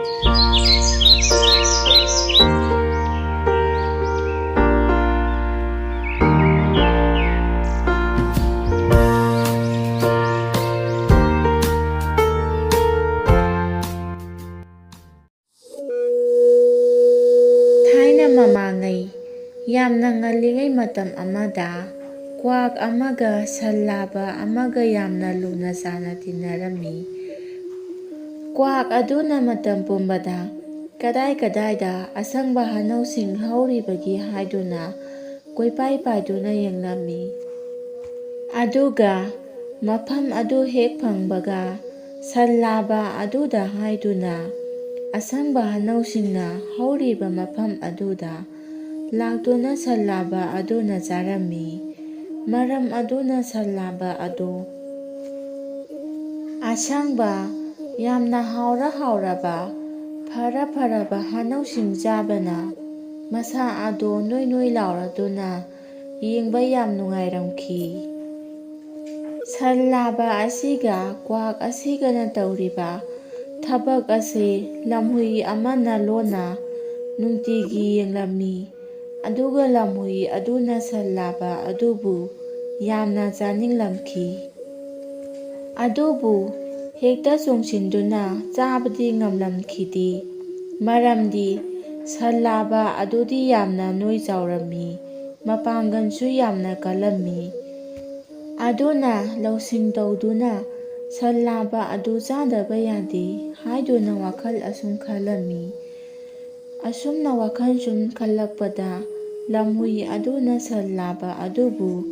Thaina mamangay yamna ngalingay matam amada kwak amaga sallaba amaga yamna luna sana tinarami. Kwak aduna matam pumbada kadai kadaida asangba hanausing hauribagi haiduna koipai paiduna yenglami. Aduga mafam adu hek phangbaga sallaba aduda haiduna asangba hanausingna hauriba mafam aduda laktuna sallaba aduna jarami. Maram aduna sallaba adu asangba yamna hauraba faraba hanausing jabana masa ado noi lauraduna yengba yam nungairamki. Sallaba asiga kwak asigana tauriba thabak ase lamhui amana lona nungtigi yenglami. Aduga lamhui aduna sallaba adubu yamna janinglamki. Adubu hekta chungshinduna chabadi ngamlamkhidi. Maramdi sallaba adudi yamna noi jaurami mapangansu yamna kalami. Aduna lausing tawduna sallaba adu jadaba yade haiduna wakhal asum khalami. Asumna wakhal sum khalakpada lamhui aduna sallaba adubu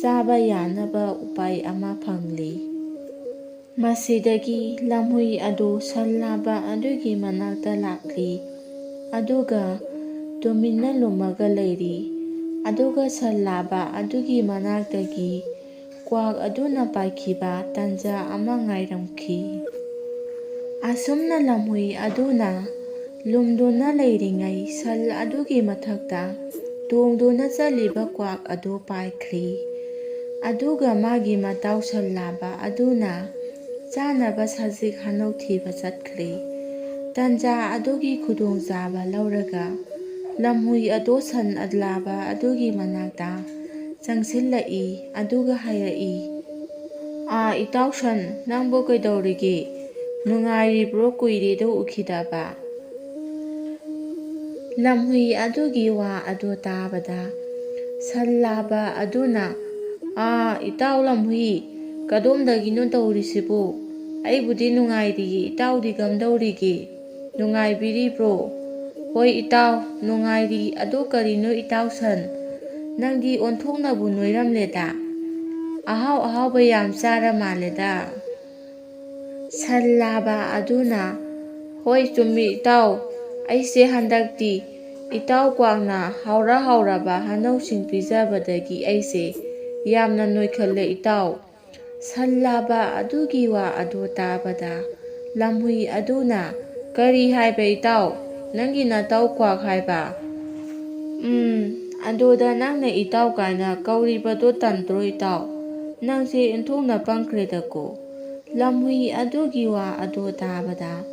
jaba yanaba upai ama phangli. Masidagi lamhui adu sallaba adugi manakta lakli. Aduga tumina lumaga leiri. Aduga sallaba adugi manaktagi kwak aduna paikhiba tanja ama ngairamki. Asumna lamhui aduna lumduna leiringai sal adugi mathakta tongduna chaliba kwak adu paikhri. Aduga magi matau sallaba aduna chanaba sajik hanau thiba chatkri. Tanja adugi khudongchaba lauraga lamhui ado san adlaba adugi manakta changsinlai aduga hairai. Itausan nangbo kaidorige nungairibro kuiredo ukhidaba. Lamhui adugi wa ado tabada sallaba aduna itau lamhui kadomdagino taurisibo aibudi nungairi itaudi gamdaurige nungaibiribro. Hoi itau nungairi ado karino itausan nangdi onthoknabu noiramleda ahau bayam chara maleda. Sallaba aduna hoi chummi itau aise handakti itau kwakna hauraba hanausing pijabadagi aise yamna noikhalle itau. Sallaba adugi wa adu tabada lamhui aduna kari haiba itau nangi natau kwak haiba. Adoda nangna itau kaina kauribado tantro itau nangse inthokna pangkhredako. Lamhui adugi wa adu tabada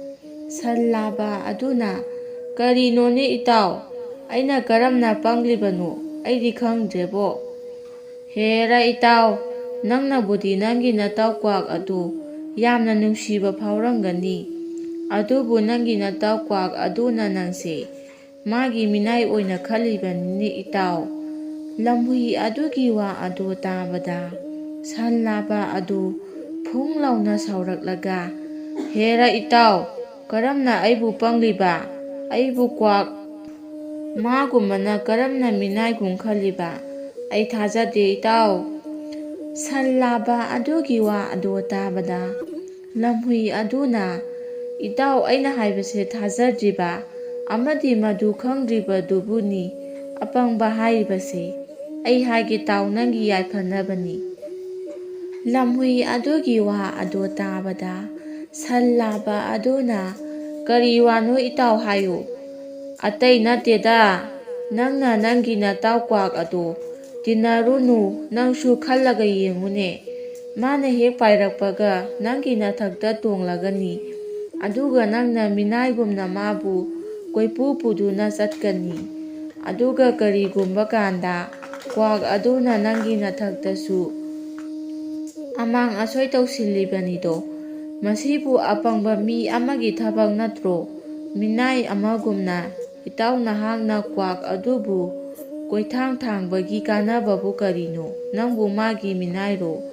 sallaba aduna karinone itau aina karamna panglibano aidi khangdrebo. Hera itau nangna budi nangi natau kwak adu yamna nungsiba phauramgani. Adubu nangi natau kwak aduna nangse magi minai oina khalibani itau. Lamhui adugi wa adu tabada sallaba adu phunglauna sauraklaga hera itau karamna aibu pangliba aibu kwak magumana karamna minai khaliba ai thajade itau. Sallaba adugi wa adu tabada lamhui aduna itau aina haibase thajadriba amadi madu khangdriba dubuni apangba haibase ai haige tau nangi yaiphanabani. Lamhui adugi wa adu tabada sallaba aduna kari wano itau hayo atai nateda nangna nangi natau kwak adu tinarunu nangsu khallaga yengune mana hek pairakpaga nangi nathakta tonglagani ꯑꯗꯨꯒ ꯅꯪꯅ ꯃꯤꯅꯥꯏꯒꯨꯝꯅ ꯃꯥꯕꯨ ꯀꯣꯏꯄꯨ ꯄꯨꯗꯨꯅ ꯆꯠꯀꯅꯤ꯫ ꯑꯗꯨꯒ ꯀꯔꯤꯒꯨꯝꯕ ꯀꯥꯟꯗ ꯀ꯭ꯋꯥꯛ ꯑꯗꯨꯅ ꯅꯪꯒꯤ ꯅꯊꯛꯇꯁꯨ ꯑꯃꯥꯡ ꯑꯁꯣꯏ ꯇꯧꯁꯤꯜꯂꯤꯕꯅꯤꯗꯣ, ꯃꯁꯤꯕꯨ ꯑꯄꯪꯕ ꯃꯤ ꯑꯃꯒꯤ ꯊꯕꯛ ꯅꯠꯇ꯭ꯔꯣ? ꯃꯤꯅꯥꯏ ꯑꯃꯒꯨꯝꯅ ꯏꯇꯥꯎ ꯅꯍꯥꯛꯅ ꯀ꯭ꯋꯥꯛ ꯑꯗꯨꯕꯨ ꯀꯣꯏꯊꯥꯡ ꯊꯥꯡꯕꯒꯤ ꯀꯥꯟꯅꯕꯕꯨ ꯀꯔꯤꯅꯣ? ꯅꯪꯕꯨ ꯃꯥꯒꯤ ꯃꯤꯅꯥꯏꯔꯣ?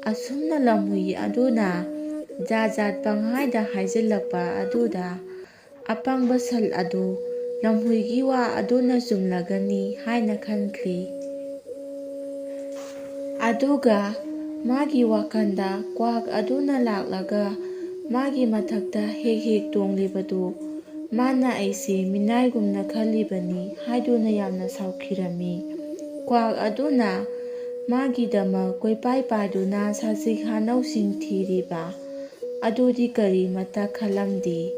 ꯑꯁꯨꯝꯅ ꯂꯝꯍꯨꯏ ꯑꯗꯨꯅ ꯖꯥꯠ ꯖꯥꯠ ꯄꯪꯍꯥꯏꯗ ꯍꯥꯏꯖꯤꯜꯂꯛꯄ ꯑꯗꯨꯗ ꯑꯄꯪꯕ ꯁꯟ ꯑꯗꯨ ꯂꯝꯍꯨꯏꯒꯤ ꯋꯥ ꯑꯗꯨꯅ ꯆꯨꯝꯂꯒꯅꯤ ꯍꯥꯏꯅ ꯈꯟꯈ꯭ꯔꯦ꯫ ꯑꯗꯨꯒ ꯃꯥꯒꯤ ꯋꯥꯈꯜꯗ ꯀ꯭ꯋꯥꯛ ꯑꯗꯨꯅ ꯂꯥꯛꯂꯒ ꯃꯥꯒꯤ ꯃꯊꯛꯇ ꯍꯦꯛ ꯍꯦꯛ ꯇꯣꯡꯂꯤꯕꯗꯨ ꯃꯥꯅ ꯑꯩꯁꯦ ꯃꯤꯅꯥꯏꯒꯨꯝꯅ ꯈꯜꯂꯤꯕꯅꯤ ꯍꯥꯏꯗꯨꯅ ꯌꯥꯝꯅ ꯁꯥꯎꯈꯤꯔꯝꯃꯤ꯫ ꯀ꯭ꯋꯥꯛ ꯑꯗꯨꯅ ꯃꯥꯒꯤꯗꯃꯛ ꯀꯣꯏꯄꯥꯏ ꯄꯥꯏꯗꯨꯅ ꯁꯖꯤꯛ ꯍꯥꯅꯧꯁꯤꯡ ꯊꯤꯔꯤꯕ ꯑꯗꯨꯗꯤ ꯀꯔꯤꯃꯠꯇ ꯈꯜꯂꯝꯗꯦ꯫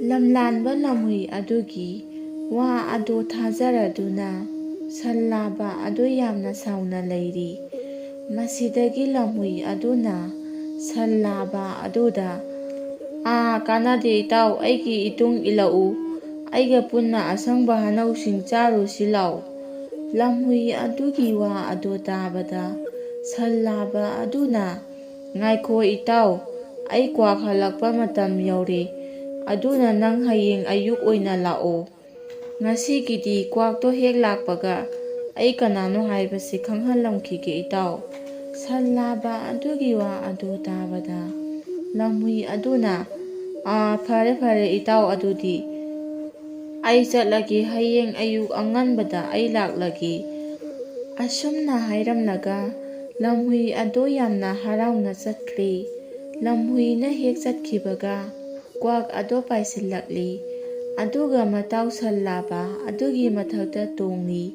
ꯂꯝꯂꯥꯟꯕ ꯂꯝꯍꯨꯏ ꯑꯗꯨꯒꯤ ꯋꯥ ꯑꯗꯨ ꯊꯥꯖꯔꯗꯨꯅ ꯁꯟ ꯂꯥꯕ ꯑꯗꯨ ꯌꯥꯝꯅ ꯁꯥꯎꯅ ꯂꯩꯔꯤ꯫ ꯃꯁꯤꯗꯒꯤ ꯂꯝꯍꯨꯏ ꯑꯗꯨꯅ ꯁꯟ ꯂꯥꯕ ꯑꯗꯨꯗ ꯀꯥꯟꯅꯗꯦ ꯏꯇꯥꯎ, ꯑꯩꯒꯤ ꯏꯇꯨꯡ ꯏꯜꯂꯛꯎ, ꯑꯩꯒ ꯄꯨꯟꯅ ꯑꯁꯪꯕ ꯍꯅꯧꯁꯤꯡ ꯆꯥꯔꯨꯁꯤ ꯂꯥꯎ꯫ ꯂꯝꯍꯨꯏ ꯑꯗꯨꯒꯤ ꯋꯥ ꯑꯗꯨ ꯇꯥꯕꯗ ꯁꯟ ꯂꯥꯕ ꯑꯗꯨꯅ ꯉꯥꯏꯈꯣ ꯏꯇꯥꯎ, ꯑꯩ ꯀ꯭ꯋꯥꯛ ꯍꯜꯂꯛꯄ ꯃꯇꯝ ꯌꯧꯔꯦ, ꯑꯗꯨꯅ ꯅꯪ ꯍꯌꯦꯡ ꯑꯌꯨꯛ ꯑꯣꯏꯅ ꯂꯥꯛꯑꯣ꯫ ꯉꯁꯤꯒꯤꯗꯤ ꯀ꯭ꯋꯥꯛꯇꯣ ꯍꯦꯛ ꯂꯥꯛꯄꯒ ꯑꯩ ꯀꯅꯥꯅꯣ ꯍꯥꯏꯕꯁꯤ ꯈꯪꯍꯜꯂꯝꯈꯤꯒꯦ ꯏꯇꯥꯎ꯫ ꯁꯟ ꯂꯥꯕ ꯑꯗꯨꯒꯤ ꯋꯥ ꯑꯗꯨ ꯇꯥꯕꯗ ꯂꯝꯍꯨꯏ ꯑꯗꯨꯅ ꯐꯔꯦ ꯐꯔꯦ ꯏꯇꯥꯎ, ꯑꯗꯨꯗꯤ ꯑꯩ ꯆꯠꯂꯒꯦ, ꯍꯌꯦꯡ ꯑꯌꯨꯛ ꯑꯉꯟꯕꯗ ꯑꯩ ꯂꯥꯛꯂꯒꯦ꯫ ꯑꯁꯨꯝꯅ ꯍꯥꯏꯔꯝꯂꯒ ꯂꯝꯍꯨꯏ ꯑꯗꯨ ꯌꯥꯝꯅ ꯍꯔꯥꯎꯅ ꯆꯠꯈ꯭ꯔꯦ꯫ ꯂꯝꯍꯨꯏꯅ ꯍꯦꯛ ꯆꯠꯈꯤꯕꯒ ꯀ꯭ꯋꯥꯛ ꯑꯗꯨ ꯄꯥꯏꯁꯤꯜꯂꯛꯂꯤ꯫ ꯑꯗꯨꯒ ꯃꯇꯥꯎ ꯁꯟ ꯂꯥꯕ ꯑꯗꯨꯒꯤ ꯃꯊꯛꯇ ꯇꯣꯡꯂꯤ꯫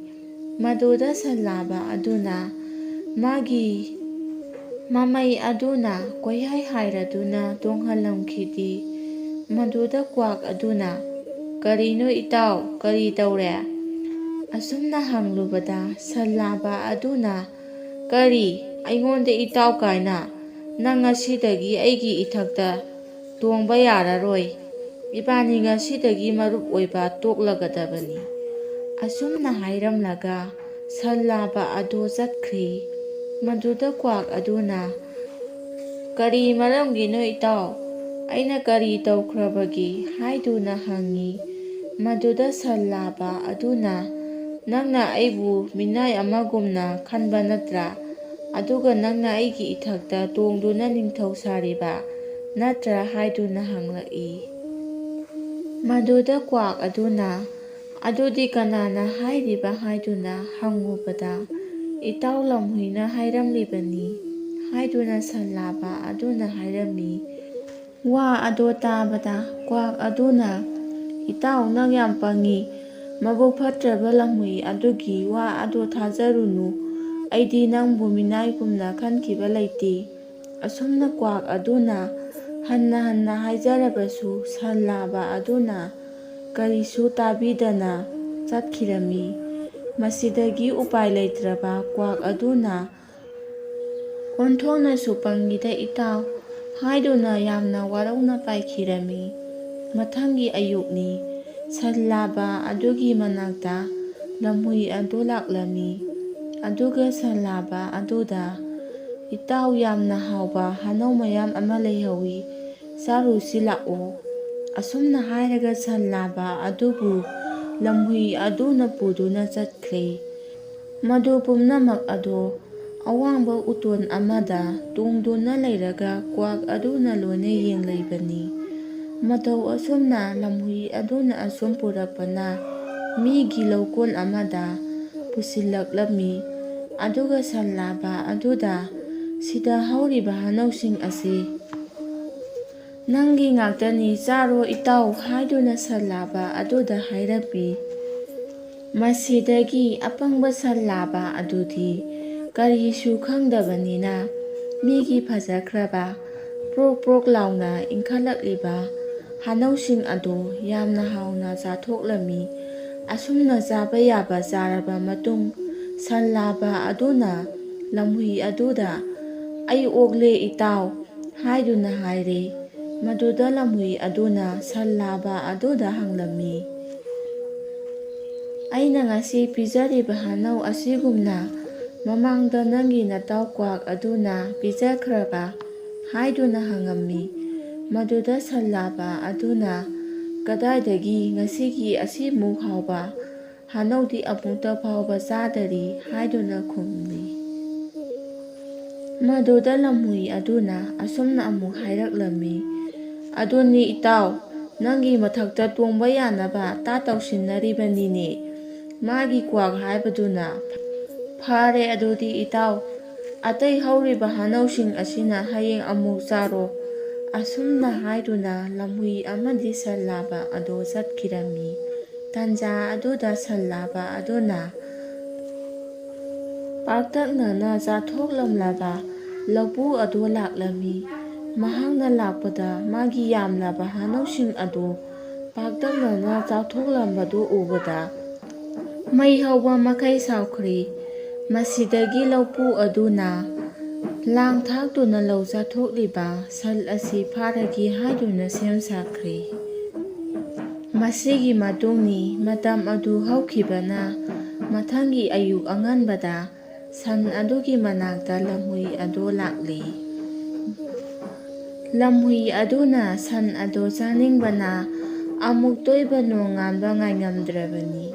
ꯃꯗꯨꯗ ꯁꯟ ꯂꯥꯕ ꯑꯗꯨꯅ ꯃꯥꯒꯤ ꯃꯃꯩ ꯑꯗꯨꯅ ꯀꯣꯏꯍꯥꯏ ꯍꯥꯏꯔꯗꯨꯅ ꯇꯣꯡꯍꯜꯂꯝꯈꯤꯗꯦ꯫ ꯃꯗꯨꯗ ꯀ꯭ꯋꯥꯛ ꯑꯗꯨꯅ ꯀꯔꯤꯅꯣ ꯏꯇꯥꯎ, ꯀꯔꯤ ꯇꯧꯔꯦ? ꯑꯁꯨꯝꯅ ꯍꯪꯂꯨꯕꯗ ꯁꯟ ꯂꯥꯕ ꯑꯗꯨꯅ ꯀꯔꯤ, ꯑꯩꯉꯣꯟꯗ ꯏꯇꯥꯎ ꯀꯥꯏꯅ? ꯅꯪ ꯉꯁꯤꯗꯒꯤ ꯑꯩꯒꯤ ꯏꯊꯛꯇ ꯇꯣꯡꯕ ꯌꯥꯔꯔꯣꯏ, ꯏꯕꯥꯅꯤ ꯉꯁꯤꯗꯒꯤ ꯃꯔꯨꯞ ꯑꯣꯏꯕ ꯇꯣꯛꯂꯒꯗꯕꯅꯤ꯫ ꯑꯁꯨꯝꯅ ꯍꯥꯏꯔꯝꯂꯒ ꯁꯟ ꯂꯥꯕ ꯑꯗꯨ ꯆꯠꯈ꯭ꯔꯦ꯫ ꯃꯗꯨꯗ ꯀ꯭ꯋꯥꯛ ꯑꯗꯨꯅ ꯀꯔꯤ ꯃꯔꯝꯒꯤꯅꯣ ꯏꯇꯥꯎ, ꯑꯩꯅ ꯀꯔꯤ ꯇꯧꯈ꯭ꯔꯕꯒꯦ ꯍꯥꯏꯗꯨꯅ ꯍꯪꯉꯤ꯫ ꯃꯗꯨꯗ ꯁꯟ ꯂꯥꯕ ꯑꯗꯨꯅ ꯅꯪꯅ ꯑꯩꯕꯨ ꯃꯤꯅꯥꯏ ꯑꯃꯒꯨꯝꯅ ꯈꯟꯕ ꯅꯠꯇ꯭ꯔꯥ? ꯑꯗꯨꯒ ꯅꯪꯅ ꯑꯩꯒꯤ ꯏꯊꯛꯇ ꯇꯣꯡꯗꯨꯅ ꯅꯤꯡꯊꯧ ꯁꯥꯔꯤꯕ ꯅꯠꯇ꯭ꯔꯥ ꯍꯥꯏꯗꯨꯅ ꯍꯪꯂꯛꯏ꯫ ꯃꯗꯨꯗ ꯀ꯭ꯋꯥꯛ ꯑꯗꯨꯅ ꯑꯗꯨꯗꯤ ꯀꯅꯥꯅ ꯍꯥꯏꯔꯤꯕ ꯍꯥꯏꯗꯨꯅ ꯍꯪꯉꯨꯕꯗ ꯏꯇꯥꯎ ꯂꯝꯍꯨꯏꯅ ꯍꯥꯏꯔꯝꯂꯤꯕꯅꯤ ꯍꯥꯏꯗꯨꯅ ꯁꯟ ꯂꯥꯕ ꯑꯗꯨꯅ ꯍꯥꯏꯔꯝꯃꯤ꯫ ꯋꯥ ꯑꯗꯨ ꯇꯥꯕꯗ ꯀ꯭ꯋꯥꯛ ꯑꯗꯨꯅ ꯏꯇꯥꯎ, ꯅꯪ ꯌꯥꯝ ꯄꯪꯉꯤ, ꯃꯕꯨꯛ ꯐꯠꯇ꯭ꯔꯕ ꯂꯝꯍꯨꯏ ꯑꯗꯨꯒꯤ ꯋꯥ ꯑꯗꯨ ꯊꯥꯖꯔꯨꯅꯨ, ꯑꯩꯗꯤ ꯅꯪꯕꯨ ꯃꯤꯅꯥꯏꯒꯨꯝꯅ ꯈꯟꯈꯤꯕ ꯂꯩꯇꯦ꯫ ꯑꯁꯨꯝꯅ ꯀ꯭ꯋꯥꯛ ꯑꯗꯨꯅ ꯍꯟꯅ ꯍꯟꯅ ꯍꯥꯏꯖꯔꯕꯁꯨ ꯁꯟ ꯂꯥꯕ ꯑꯗꯨꯅ ꯀꯔꯤꯁꯨ ꯇꯥꯕꯤꯗꯅ ꯆꯠꯈꯤꯔꯝꯃꯤ꯫ ꯃꯁꯤꯗꯒꯤ ꯎꯄꯥꯏ ꯂꯩꯇ꯭ꯔꯕ ꯀ꯭ꯋꯥꯛ ꯑꯗꯨꯅ ꯑꯣꯟꯊꯣꯛꯅꯁꯨ ꯄꯪꯉꯤꯗ ꯏꯇꯥꯎ ꯍꯥꯏꯗꯨꯅ ꯌꯥꯝꯅ ꯋꯥꯔꯧꯅ ꯄꯥꯏꯈꯤꯔꯝꯃꯤ꯫ ꯃꯊꯪꯒꯤ ꯑꯌꯨꯛꯅꯤ, ꯁꯟ ꯂꯥꯕ ꯑꯗꯨꯒꯤ ꯃꯅꯥꯛꯇ ꯂꯝꯍꯨꯏ ꯑꯗꯨ ꯂꯥꯛꯂꯝꯃꯤ꯫ ꯑꯗꯨꯒ ꯁꯟ ꯂꯥꯕ ꯑꯗꯨꯗ ꯏꯇꯥꯎ, ꯌꯥꯝꯅ ꯍꯥꯎꯕ ꯍꯅꯧ ꯃꯌꯥꯝ ꯑꯃ ꯂꯩꯍꯧꯏ, ꯆꯥꯔꯨꯁꯤ ꯂꯥꯛꯑꯣ꯫ ꯑꯁꯨꯝꯅ ꯍꯥꯏꯔꯒ ꯁꯟ ꯂꯥꯕ ꯑꯗꯨꯕꯨ ꯂꯝꯍꯨꯏ ꯑꯗꯨꯅ ꯄꯨꯗꯨꯅ ꯆꯠꯈ꯭ꯔꯦ꯫ ꯃꯗꯨ ꯄꯨꯝꯅꯃꯛ ꯑꯗꯨ ꯑꯋꯥꯡꯕ ꯎꯇꯣꯟ ꯑꯃꯗ ꯇꯣꯡꯗꯨꯅ ꯂꯩꯔꯒ ꯀ꯭ꯋꯥꯛ ꯑꯗꯨꯅ ꯂꯣꯏꯅ ꯌꯦꯡꯂꯩꯕꯅꯤ꯫ ꯃꯇꯧ ꯑꯁꯨꯝꯅ ꯂꯝꯍꯨꯏ ꯑꯗꯨꯅ ꯑꯁꯨꯝ ꯄꯨꯔꯛꯄꯅ ꯃꯤꯒꯤ ꯂꯧꯀꯣꯟ ꯑꯃꯗ ꯄꯨꯁꯤꯜꯂꯛꯂꯝꯃꯤ꯫ ꯑꯗꯨꯒ ꯁꯟ ꯂꯥꯕ ꯑꯗꯨꯗ ꯁꯤꯗ ꯍꯧꯔꯤꯕ ꯍꯅꯧꯁꯤꯡ ꯑꯁꯤ ꯅꯪꯒꯤ ꯉꯥꯛꯇꯅꯤ, ꯆꯥꯔꯣ ꯏꯇꯥꯎ ꯍꯥꯏꯗꯨꯅ ꯁꯟ ꯂꯥꯕ ꯑꯗꯨꯗ ꯍꯥꯏꯔꯝꯃꯤ꯫ ꯃꯁꯤꯗꯒꯤ ꯑꯄꯪꯕ ꯁꯟ ꯂꯥꯕ ꯑꯗꯨꯗꯤ ꯀꯔꯤꯁꯨ ꯈꯪꯗꯕꯅꯤꯅ ꯃꯤꯒꯤ ꯐꯖꯈ꯭ꯔꯕ ꯄ꯭ꯔꯣꯛ ꯄ꯭ꯔꯣꯛ ꯂꯥꯎꯅ ꯏꯟꯈꯠꯂꯛꯂꯤꯕ ꯍꯅꯧꯁꯤꯡ ꯑꯗꯨ ꯌꯥꯝꯅ ꯍꯥꯎꯅ ꯆꯥꯊꯣꯛꯂꯝꯃꯤ꯫ ꯑꯁꯨꯝꯅ ꯆꯥꯕ ꯌꯥꯕ ꯆꯥꯔꯕ ꯃꯇꯨꯡ ꯁꯟ ꯂꯥꯕ ꯑꯗꯨꯅ ꯂꯝꯍꯨꯏ ꯑꯗꯨꯗ ꯑꯩ ꯑꯣꯛꯂꯦ ꯏꯇꯥꯎ ꯍꯥꯏꯗꯨꯅ ꯍꯥꯏꯔꯦ꯫ ꯃꯗꯨꯗ ꯂꯝꯍꯨꯏ ꯑꯗꯨꯅ ꯁꯟ ꯂꯥꯕ ꯑꯗꯨꯗ ꯍꯪꯂꯝꯃꯤ, "ꯑꯩꯅ ꯉꯁꯤ ꯄꯤꯖꯔꯤꯕ ꯍꯥꯅꯧ ꯑꯁꯤꯒꯨꯝꯅ ꯃꯃꯥꯡꯗ ꯅꯪꯒꯤ ꯅꯇꯥꯎ ꯀ꯭ꯋꯥꯛ ꯑꯗꯨꯅ ꯄꯤꯖꯈ꯭ꯔꯕ?" ꯍꯥꯏꯗꯨꯅ ꯍꯪꯉꯝꯃꯤ꯫ ꯃꯗꯨꯗ ꯁꯟ ꯂꯥꯕ ꯑꯗꯨꯅ, "ꯀꯗꯥꯏꯗꯒꯤ, ꯉꯁꯤꯒꯤ ꯑꯁꯤꯃꯨꯛ ꯍꯥꯎꯕ ꯍꯥꯅꯧꯗꯤ ꯑꯃꯨꯛꯇ ꯐꯥꯎꯕ ꯆꯥꯗꯔꯤ" ꯍꯥꯏꯗꯨꯅ ꯈꯨꯝꯂꯤ꯫ ꯃꯗꯨꯗ ꯂꯝꯍꯨꯏ ꯑꯗꯨꯅ ꯑꯁꯨꯝꯅ ꯑꯃꯨꯛ ꯍꯥꯏꯔꯛꯂꯝꯃꯤ, "ꯑꯗꯨꯅꯤ ꯏꯇꯥꯎ, ꯅꯪꯒꯤ ꯃꯊꯛꯇ ꯇꯣꯡꯕ ꯌꯥꯅꯕ ꯇꯥ ꯇꯧꯁꯤꯟꯅꯔꯤꯕꯅꯤꯅꯦ"꯫ ꯃꯥꯒꯤ ꯀ꯭ꯋꯥꯛ ꯍꯥꯏꯕꯗꯨꯅ, "ꯐꯔꯦ ꯑꯗꯨꯗꯤ ꯏꯇꯥꯎ, ꯑꯇꯩ ꯍꯧꯔꯤꯕ ꯍꯥꯅꯧꯁꯤꯡ ꯑꯁꯤꯅ ꯍꯌꯦꯡ ꯑꯃꯨꯛ ꯆꯥꯔꯣ"꯫ ꯑꯁꯨꯝꯅ ꯍꯥꯏꯗꯨꯅ ꯂꯝꯍꯨꯏ ꯑꯃꯗꯤ ꯁꯟ ꯂꯥꯕ ꯑꯗꯨ ꯆꯠꯈꯤꯔꯝꯃꯤ꯫ ꯇꯥꯟꯖꯥ ꯑꯗꯨꯗ ꯁꯟ ꯂꯥꯕ ꯑꯗꯨꯅ ꯄꯥꯛꯇꯛꯅꯅ ꯆꯥꯊꯣꯛꯂꯝꯂꯕ ꯂꯧꯄꯨ ꯑꯗꯨ ꯂꯥꯛꯂꯝꯃꯤ꯫ ꯃꯍꯥꯛꯅ ꯂꯥꯛꯄꯗ ꯃꯥꯒꯤ ꯌꯥꯝꯂꯕ ꯍꯥꯅꯧꯁꯤꯡ ꯑꯗꯨ ꯄꯥꯛꯇꯛꯅꯅ ꯆꯥꯊꯣꯛꯂꯝꯕꯗꯨ ꯎꯕꯗ ꯃꯩ ꯍꯧꯕ ꯃꯈꯩ ꯁꯥꯎꯈ꯭ꯔꯦ꯫ ꯃꯁꯤꯗꯒꯤ ꯂꯧꯄꯨ ꯑꯗꯨꯅ ꯂꯥꯡ ꯊꯥꯛꯇꯨꯅ ꯂꯧ ꯆꯥꯊꯣꯛꯂꯤꯕ ꯁꯟ ꯑꯁꯤ ꯐꯥꯔꯒꯦ ꯍꯥꯏꯗꯨꯅ ꯁꯦꯝ ꯁꯥꯈ꯭ꯔꯦ꯫ ꯃꯁꯤꯒꯤ ꯃꯇꯨꯡꯅꯤ ꯃꯇꯝ ꯑꯗꯨ ꯍꯧꯈꯤꯕꯅ ꯃꯊꯪꯒꯤ ꯑꯌꯨꯛ ꯑꯉꯟꯕꯗ ꯁꯟ ꯑꯗꯨꯒꯤ ꯃꯅꯥꯛꯇ ꯂꯝꯍꯨꯏ ꯑꯗꯨ ꯂꯥꯛꯂꯦ꯫ ꯂꯝꯍꯨꯏ ꯑꯗꯨꯅ ꯁꯟ ꯑꯗꯨ ꯆꯥꯅꯤꯡꯕꯅ ꯑꯃꯨꯛ ꯇꯣꯏꯕ ꯅꯣꯡꯉꯥꯟꯕ ꯉꯥꯏꯉꯝꯗ꯭ꯔꯕꯅꯤ꯫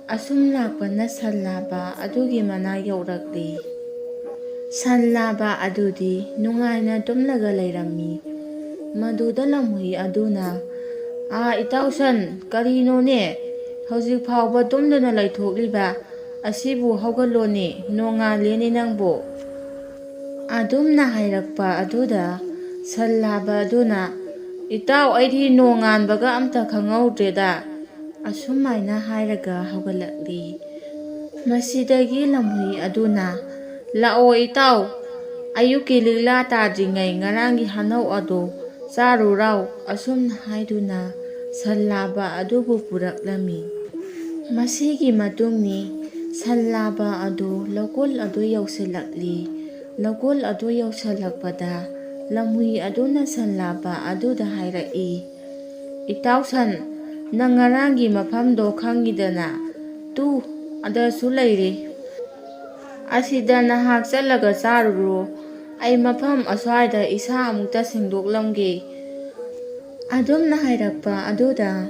ꯑꯁꯨꯝ ꯂꯥꯛꯄꯅ ꯁꯟ ꯂꯥꯕ ꯑꯗꯨꯒꯤ ꯃꯅꯥꯛ ꯌꯧꯔꯛꯂꯦ꯫ ꯁꯟ ꯂꯥꯕ ꯑꯗꯨꯗꯤ ꯅꯨꯡꯉꯥꯏꯅ ꯇꯨꯝꯂꯒ ꯂꯩꯔꯝꯃꯤ꯫ ꯃꯗꯨꯗ ꯂꯝꯍꯨꯏ ꯑꯗꯨꯅ, ꯏꯇꯥꯎ ꯁꯟ, ꯀꯔꯤꯅꯣꯅꯦ ꯍꯧꯖꯤꯛ ꯐꯥꯎꯕ ꯇꯨꯝꯗꯨꯅ ꯂꯩꯊꯣꯛꯂꯤꯕ ꯑꯁꯤꯕꯨ? ꯍꯧꯒꯠꯂꯣꯅꯦ, ꯅꯣꯡꯉꯥꯜꯂꯦꯅꯦ ꯅꯪꯕꯨ꯫ ꯑꯗꯨꯝꯅ ꯍꯥꯏꯔꯛꯄ ꯑꯗꯨꯗ ꯁꯟ ꯂꯥꯕ ꯑꯗꯨꯅ, "ꯏꯇꯥꯎ, ꯑꯩꯗꯤ ꯅꯣꯡꯉꯥꯟꯕꯒ ꯑꯝꯇ ꯈꯪꯍꯧꯗ꯭ꯔꯦꯗ", ꯑꯁꯨꯃꯥꯏꯅ ꯍꯥꯏꯔꯒ ꯍꯧꯒꯠꯂꯛꯂꯤ꯫ ꯃꯁꯤꯗꯒꯤ ꯂꯝꯍꯨꯏ ꯑꯗꯨꯅ, "ꯂꯥꯛꯑꯣ ꯏꯇꯥꯎ, ꯑꯌꯨꯛꯀꯤ ꯂꯤꯛꯂꯥ ꯇꯥꯗ꯭ꯔꯤꯉꯩ ꯉꯔꯥꯡꯒꯤ ꯍꯥꯅꯧ ꯑꯗꯨ ꯆꯥꯔꯨꯔꯥꯎ", ꯑꯁꯨꯝꯅ ꯍꯥꯏꯗꯨꯅ ꯁꯟ ꯂꯥꯕ ꯑꯗꯨꯕꯨ ꯄꯨꯔꯛꯂꯝꯃꯤ꯫ ꯃꯁꯤꯒꯤ ꯃꯇꯨꯡꯅꯤ ꯁꯟ ꯂꯥꯕ ꯑꯗꯨ ꯂꯧꯀꯣꯜ ꯑꯗꯨ ꯌꯧꯁꯤꯜꯂꯛꯂꯤ꯫ ꯂꯧꯀꯣꯜ ꯑꯗꯨ ꯌꯧꯁꯤꯜꯂꯛꯄꯗ ꯂꯝꯍꯨꯏ ꯑꯗꯨꯅ ꯁꯟ ꯂꯥꯕ ꯑꯗꯨꯗ ꯍꯥꯏꯔꯛꯏ, "ꯏꯇꯥꯎ ꯁꯟ, ꯅꯪ ꯉꯔꯥꯡꯒꯤ ꯃꯐꯝꯗꯣ ꯈꯪꯉꯤꯗꯅ? ꯇꯨ ꯑꯗꯁꯨ ꯂꯩꯔꯦ. ꯑꯁꯤꯗ ꯅꯍꯥꯛ ꯆꯠꯂꯒ ꯆꯥꯔꯨꯔꯣ. ꯑꯩ ꯃꯐꯝ ꯑꯁ꯭ꯋꯥꯏꯗ ꯏꯁꯥ ꯑꯃꯨꯛꯇ ꯁꯦꯡꯗꯣꯛꯂꯝꯒꯦ". ꯑꯗꯨꯝꯅ ꯍꯥꯏꯔꯛꯄ ꯑꯗꯨꯗ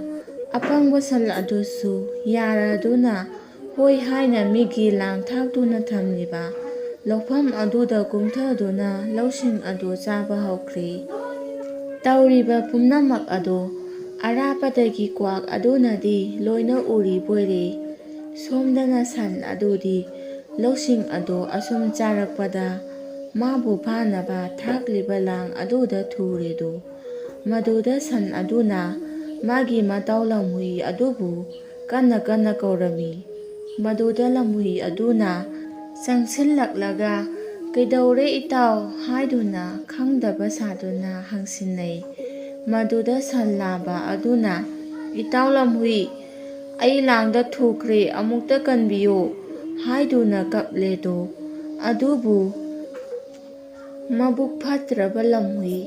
ꯑꯄꯪꯕ ꯁꯟ ꯑꯗꯨꯁꯨ ꯌꯥꯔꯗꯨꯅ ꯍꯣꯏ ꯍꯥꯏꯅ ꯃꯤꯒꯤ ꯂꯥꯡ ꯊꯥꯛꯇꯨꯅ ꯊꯝꯂꯤꯕ ꯂꯧꯐꯝ ꯑꯗꯨꯗ ꯀꯨꯝꯊꯗꯨꯅ ꯂꯧꯁꯤꯡ ꯑꯗꯨ ꯆꯥꯕ ꯍꯧꯈ꯭ꯔꯦ꯫ ꯇꯧꯔꯤꯕ ꯄꯨꯝꯅꯃꯛ ꯑꯗꯨ ꯑꯔꯥꯞꯄꯗꯒꯤ ꯀ꯭ꯋꯥꯛ ꯑꯗꯨꯅꯗꯤ ꯂꯣꯏꯅ ꯎꯔꯤꯕꯣꯏꯔꯦ꯫ ꯁꯣꯝꯗꯅ ꯁꯟ ꯑꯗꯨꯗꯤ ꯂꯧꯁꯤꯡ ꯑꯗꯨ ꯑꯁꯨꯝ ꯆꯥꯔꯛꯄꯗ ꯃꯥꯕꯨ ꯐꯥꯅꯕ ꯊꯥꯛꯂꯤꯕ ꯂꯥꯡ ꯑꯗꯨꯗ ꯊꯨꯔꯦꯗꯣ꯫ ꯃꯗꯨꯗ ꯁꯟ ꯑꯗꯨꯅ ꯃꯥꯒꯤ ꯃꯇꯥꯎ ꯂꯝꯍꯨꯏ ꯑꯗꯨꯕꯨ ꯀꯟꯅ ꯀꯟꯅ ꯀꯧꯔꯝꯃꯤ꯫ ꯃꯗꯨꯗ ꯂꯝꯍꯨꯏ ꯑꯗꯨꯅ ꯆꯪꯁꯤꯜꯂꯛꯂꯒ, "ꯀꯩꯗꯧꯔꯦ ꯏꯇꯥꯎ?" ꯍꯥꯏꯗꯨꯅ ꯈꯪꯗꯕ ꯁꯥꯗꯨꯅ ꯍꯪꯁꯤꯟꯅꯩ꯫ ꯃꯗꯨꯗ ꯁꯟ ꯂꯥꯕ ꯑꯗꯨꯅ, "ꯏꯇꯥꯎ ꯂꯝꯍꯨꯏ, ꯑꯩ ꯂꯥꯡꯗ ꯊꯨꯈ꯭ꯔꯦ, ꯑꯃꯨꯛꯇ ꯀꯟꯕꯤꯌꯨ", ꯍꯥꯏꯗꯨꯅ ꯀꯞꯂꯦꯗꯣ꯫ ꯑꯗꯨꯕꯨ ꯃꯕꯨꯛ ꯐꯠꯇ꯭ꯔꯕ ꯂꯝꯍꯨꯏ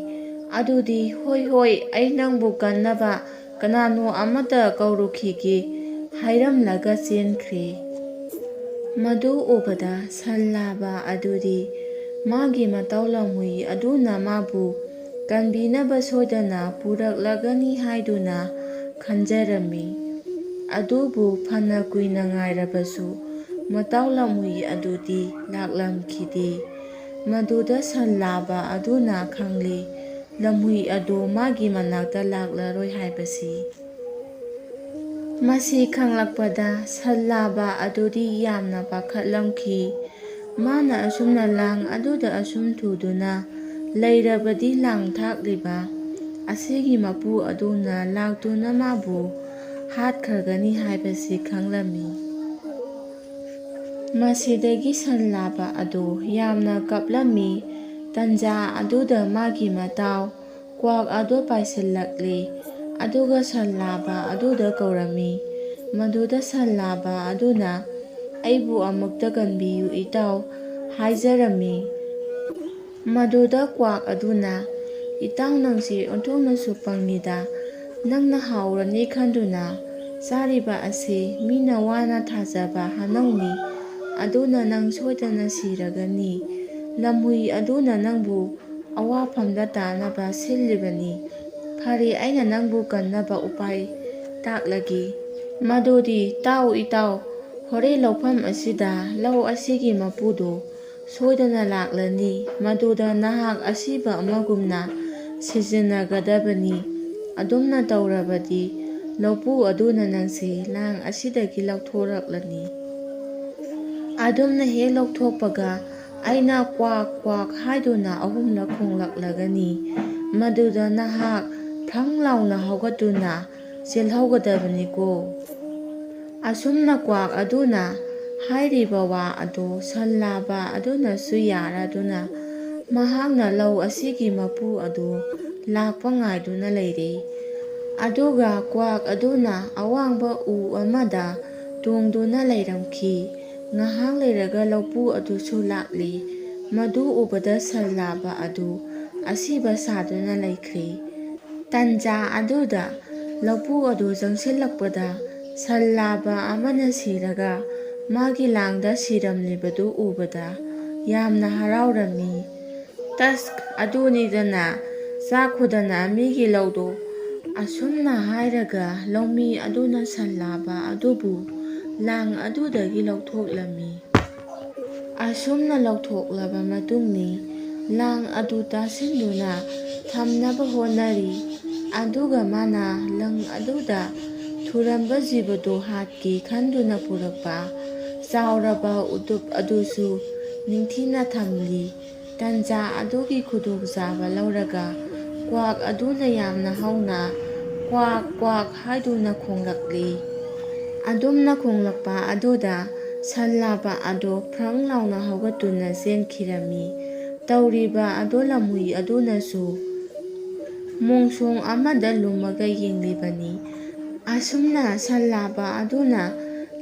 ꯑꯗꯨꯗꯤ, "ꯍꯣꯏ ꯍꯣꯏ, ꯑꯩ ꯅꯪꯕꯨ ꯀꯟꯅꯕ ꯀꯅꯥꯅꯣ ꯑꯃꯇ ꯀꯧꯔꯨꯈꯤꯒꯦ", ꯍꯥꯏꯔꯝꯂꯒ ꯆꯦꯟꯈ꯭ꯔꯦ꯫ ꯃꯗꯨ ꯎꯕꯗ ꯁꯟ ꯂꯥꯕ ꯑꯗꯨꯗꯤ ꯃꯥꯒꯤ ꯃꯇꯥꯎ ꯂꯝꯍꯨꯏ ꯑꯗꯨꯅ ꯃꯥꯕꯨ ꯀꯟꯕꯤꯅꯕ ꯁꯣꯏꯗꯅ ꯄꯨꯔꯛꯂꯒꯅꯤ ꯍꯥꯏꯗꯨꯅ ꯈꯟꯖꯔꯝꯃꯤ꯫ ꯑꯗꯨꯕꯨ ꯐꯅ ꯀꯨꯏꯅ ꯉꯥꯏꯔꯕꯁꯨ ꯃꯇꯥꯎ ꯂꯝꯍꯨꯏ ꯑꯗꯨꯗꯤ ꯂꯥꯛꯂꯝꯈꯤꯗꯦ꯫ ꯃꯗꯨꯗ ꯁꯟ ꯂꯥꯕ ꯑꯗꯨꯅ ꯈꯪꯂꯦ ꯂꯝꯍꯨꯏ ꯑꯗꯨ ꯃꯥꯒꯤ ꯃꯅꯥꯛꯇ ꯂꯥꯛꯂꯔꯣꯏ ꯍꯥꯏꯕꯁꯤ꯫ ꯃꯁꯤ ꯈꯪꯂꯛꯄꯗ ꯁꯟ ꯂꯥꯕ ꯑꯗꯨꯗꯤ ꯌꯥꯝꯅ ꯄꯥꯈꯠꯂꯝꯈꯤ꯫ ꯃꯥꯅ ꯑꯁꯨꯝꯅ ꯂꯥꯡ ꯑꯗꯨꯗ ꯑꯁꯨꯝ ꯊꯨꯗꯨꯅ ꯂꯩꯔꯕꯗꯤ ꯂꯥꯡ ꯊꯥꯛꯂꯤꯕ ꯑꯁꯤꯒꯤ ꯃꯄꯨ ꯑꯗꯨꯅ ꯂꯥꯛꯇꯨꯅ ꯃꯥꯕꯨ ꯍꯥꯠꯈ꯭ꯔꯒꯅꯤ ꯍꯥꯏꯕꯁꯤ ꯈꯪꯂꯝꯃꯤ꯫ ꯃꯁꯤꯗꯒꯤ ꯁꯟ ꯂꯥꯕ ꯑꯗꯨ ꯌꯥꯝꯅ ꯀꯞꯂꯝꯃꯤ꯫ ꯇꯥꯟꯖꯥ ꯑꯗꯨꯗ ꯃꯥꯒꯤ ꯃꯇꯥꯎ ꯀ꯭ꯋꯥꯛ ꯑꯗꯨ ꯄꯥꯏꯁꯤꯜꯂꯛꯂꯦ꯫ ꯑꯗꯨꯒ ꯁꯟ ꯂꯥꯕ ꯑꯗꯨꯗ ꯀꯧꯔꯝꯃꯤ꯫ ꯃꯗꯨꯗ ꯁꯟ ꯂꯥꯕ ꯑꯗꯨꯅ, "ꯑꯩꯕꯨ ꯑꯃꯨꯛꯇ ꯀꯟꯕꯤꯌꯨ ꯏꯇꯥꯎ", ꯍꯥꯏꯖꯔꯝꯃꯤ꯫ ꯃꯗꯨꯗ ꯀ꯭ꯋꯥꯛ ꯑꯗꯨꯅ, ꯏꯇꯥꯎ ꯅꯪꯁꯤ ꯑꯣꯟꯊꯣꯛꯅꯁꯨ ꯄꯪꯉꯤꯗ, ꯅꯪꯅ ꯍꯥꯎꯔꯅꯤ ꯈꯟꯗꯨꯅ ꯆꯥꯔꯤꯕ ꯑꯁꯤ ꯃꯤꯅ ꯋꯥꯅ ꯊꯥꯖꯕ ꯍꯩꯅꯧꯅꯤ, ꯑꯗꯨꯅ ꯅꯪ ꯁꯣꯏꯗꯅ ꯁꯤꯔꯒꯅꯤ꯫ ꯂꯝꯍꯨꯏ ꯑꯗꯨꯅ ꯅꯪꯕꯨ ꯑꯋꯥꯐꯝꯗ ꯇꯥꯅꯕ ꯁꯤꯜꯂꯤꯕꯅꯤ꯫ ꯐꯔꯦ, ꯑꯩꯅ ꯅꯪꯕꯨ ꯀꯟꯅꯕ ꯎꯄꯥꯏ ꯇꯥꯛꯂꯒꯦ꯫ ꯃꯗꯨꯗꯤ ꯇꯥꯎ ꯏꯇꯥꯎ, ꯍꯣꯔꯦꯟ ꯂꯧꯐꯝ ꯑꯁꯤꯗ ꯂꯧ ꯑꯁꯤꯒꯤ ꯃꯄꯨꯗꯨ ꯁꯣꯏꯗꯅ ꯂꯥꯛꯂꯅꯤ, ꯃꯗꯨꯗ ꯅꯍꯥꯛ ꯑꯁꯤꯕ ꯑꯃꯒꯨꯝꯅ ꯁꯤꯖꯤꯟꯅꯒꯗꯕꯅꯤ꯫ ꯑꯗꯨꯝꯅ ꯇꯧꯔꯕꯗꯤ ꯂꯧꯄꯨ ꯑꯗꯨꯅ ꯅꯪꯁꯤ ꯂꯥꯡ ꯑꯁꯤꯗꯒꯤ ꯂꯧꯊꯣꯔꯛꯂꯅꯤ꯫ ꯑꯗꯨꯝꯅ ꯍꯦꯛ ꯂꯧꯊꯣꯛꯄꯒ ꯑꯩꯅ ꯀ꯭ꯋꯥꯛ ꯀ꯭ꯋꯥꯛ ꯍꯥꯏꯗꯨꯅ 3ꯂꯛ ꯈꯣꯡꯂꯛꯂꯒꯅꯤ, ꯃꯗꯨꯗ ꯅꯍꯥꯛ ꯐ꯭ꯔꯪ ꯂꯥꯎꯅ ꯍꯧꯒꯠꯇꯨꯅ ꯆꯦꯜꯍꯧꯒꯗꯕꯅꯤꯀꯣ꯫ ꯑꯁꯨꯝꯅ ꯀ꯭ꯋꯥꯛ ꯑꯗꯨꯅ ꯍꯥꯏꯔꯤꯕ ꯋꯥ ꯑꯗꯨ ꯁꯟ ꯂꯥꯕ ꯑꯗꯨꯅꯁꯨ ꯌꯥꯔꯗꯨꯅ ꯃꯍꯥꯛꯅ ꯂꯧ ꯑꯁꯤꯒꯤ ꯃꯄꯨ ꯑꯗꯨ ꯂꯥꯛꯄ ꯉꯥꯏꯗꯨꯅ ꯂꯩꯔꯦ꯫ ꯑꯗꯨꯒ ꯀ꯭ꯋꯥꯛ ꯑꯗꯨꯅ ꯑꯋꯥꯡꯕ ꯎ ꯑꯃꯗ ꯇꯣꯡꯗꯨꯅ ꯂꯩꯔꯝꯈꯤ꯫ ꯉꯥꯏꯍꯥꯛ ꯂꯩꯔꯒ ꯂꯧꯄꯨ ꯑꯗꯨꯁꯨ ꯂꯥꯛꯂꯦ꯫ ꯃꯗꯨ ꯎꯕꯗ ꯁꯟ ꯂꯥꯕ ꯑꯗꯨ ꯑꯁꯤꯕ ꯁꯥꯗꯨꯅ ꯂꯩꯈ꯭ꯔꯦ꯫ ꯇꯟꯖꯥ ꯑꯗꯨꯗ ꯂꯧꯄꯨ ꯑꯗꯨ ꯆꯪꯁꯤꯜꯂꯛꯄꯗ ꯁꯟ ꯂꯥꯕ ꯑꯃꯅ ꯁꯤꯔꯒ ꯃꯥꯒꯤ ꯂꯥꯡꯗ ꯁꯤꯔꯝꯂꯤꯕꯗꯨ ꯎꯕꯗ ꯌꯥꯝꯅ ꯍꯔꯥꯎꯔꯝꯃꯤ꯫ ꯇꯁ, ꯑꯗꯨꯅꯤꯗꯅ ꯆꯥꯛꯈꯣꯗꯅ ꯃꯤꯒꯤ ꯂꯧꯗꯣ꯫ ꯑꯁꯨꯝꯅ ꯍꯥꯏꯔꯒ ꯂꯧꯃꯤ ꯑꯗꯨꯅ ꯁꯟ ꯂꯥꯕ ꯑꯗꯨꯕꯨ ꯂꯥꯡ ꯑꯗꯨꯗꯒꯤ ꯂꯧꯊꯣꯛꯂꯝꯃꯤ꯫ ꯑꯁꯨꯝꯅ ꯂꯧꯊꯣꯛꯂꯕ ꯃꯇꯨꯡꯅꯤ ꯂꯥꯡ ꯑꯗꯨ ꯇꯥꯁꯤꯟꯗꯨꯅ ꯊꯝꯅꯕ ꯍꯣꯠꯅꯔꯤ꯫ ꯑꯗꯨꯒ ꯃꯥꯅ ꯂꯪ ꯑꯗꯨꯗ ꯊꯨꯔꯝꯕ ꯖꯤꯕꯗꯨ ꯍꯥꯠꯀꯦ ꯈꯟꯗꯨꯅ ꯄꯨꯔꯛꯄ ꯆꯥꯎꯔꯕ ꯎꯇꯨꯞ ꯑꯗꯨꯁꯨ ꯅꯤꯡꯊꯤꯅ ꯊꯝꯂꯤ꯫ ꯇꯟꯖꯥ ꯑꯗꯨꯒꯤ ꯈꯨꯗꯣꯡꯆꯥꯕ ꯂꯧꯔꯒ ꯀ꯭ꯋꯥꯛ ꯑꯗꯨꯅ ꯌꯥꯝꯅ ꯍꯧꯅ ꯀ꯭ꯋꯥꯛ ꯀ꯭ꯋꯥꯛ ꯍꯥꯏꯗꯨꯅ ꯈꯣꯡꯂꯛꯂꯦ꯫ ꯑꯗꯨꯝꯅ ꯈꯣꯡꯂꯛꯄ ꯑꯗꯨꯗ ꯁꯟ ꯂꯥꯕ ꯑꯗꯨ ꯐ꯭ꯔꯪ ꯂꯥꯎꯅ ꯍꯧꯒꯠꯇꯨꯅ ꯆꯦꯟꯈꯤꯔꯝꯃꯤ꯫ ꯇꯧꯔꯤꯕ ꯑꯗꯨ ꯂꯝꯍꯨꯏ ꯑꯗꯨꯅꯁꯨ ꯃꯣꯡꯁꯣꯡ ꯑꯃꯗ ꯂꯨꯝꯃꯒ ꯌꯦꯡꯂꯤꯕꯅꯤ꯫ ꯑꯁꯨꯝꯅ ꯁꯟ ꯂꯥꯕ ꯑꯗꯨꯅ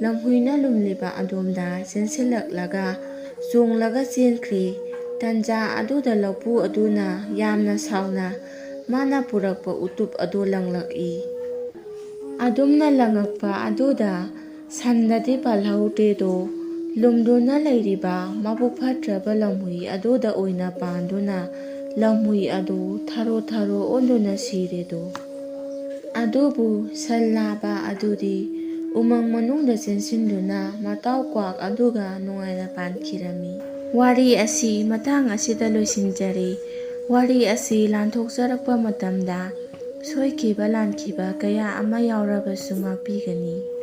ꯂꯝꯍꯨꯏꯅ ꯂꯨꯝꯂꯤꯕ ꯑꯗꯣꯝꯗ ꯆꯦꯟꯁꯤꯜꯂꯛꯂꯒ ꯆꯣꯡꯂꯒ ꯆꯦꯟꯈ꯭ꯔꯦ꯫ ꯇꯟꯖꯥ ꯑꯗꯨꯗ ꯂꯧꯄꯨ ꯑꯗꯨꯅ ꯌꯥꯝꯅ ꯁꯥꯎꯅ ꯃꯥꯅ ꯄꯨꯔꯛꯄ ꯎꯇꯨꯞ ꯑꯗꯨ ꯂꯪꯂꯛꯏ꯫ ꯑꯗꯨꯝꯅ ꯂꯪꯉꯛꯄ ꯑꯗꯨꯗ ꯁꯟꯗꯗꯤ ꯄꯥꯜꯍꯧꯗꯦꯗꯣ, ꯂꯨꯝꯗꯨꯅ ꯂꯩꯔꯤꯕ ꯃꯕꯨꯛ ꯐꯠꯇ꯭ꯔꯕ ꯂꯝꯍꯨꯏ ꯑꯗꯨꯗ ꯑꯣꯏꯅ ꯄꯥꯟꯗꯨꯅ ꯂꯝꯍꯨꯏ ꯑꯗꯨ ꯊꯔꯣ ꯊꯔꯣ ꯑꯣꯟꯗꯨꯅ ꯁꯤꯔꯦꯗꯣ꯫ ꯑꯗꯨꯕꯨ ꯁꯟ ꯂꯥꯕ ꯑꯗꯨꯗꯤ ꯎꯃꯪ ꯃꯅꯨꯡꯗ ꯆꯦꯟꯁꯤꯟꯗꯨꯅ ꯃꯇꯥꯎ ꯀ꯭ꯋꯥꯛ ꯑꯗꯨꯒ ꯅꯨꯡꯉꯥꯏꯅ ꯄꯥꯟꯈꯤꯔꯝꯃꯤ꯫ ꯋꯥꯔꯤ ꯑꯁꯤ ꯃꯇꯥꯡ ꯑꯁꯤꯗ ꯂꯣꯏꯁꯤꯟꯖꯔꯦ꯫ ꯋꯥꯔꯤ ꯑꯁꯤ ꯂꯥꯟꯊꯣꯛꯆꯔꯛꯄ ꯃꯇꯝꯗ ꯁꯣꯏꯈꯤꯕ ꯂꯥꯟꯈꯤꯕ ꯀꯌꯥ ꯑꯃ ꯌꯥꯎꯔꯕꯁꯨ ꯉꯥꯛꯄꯤꯒꯅꯤ꯫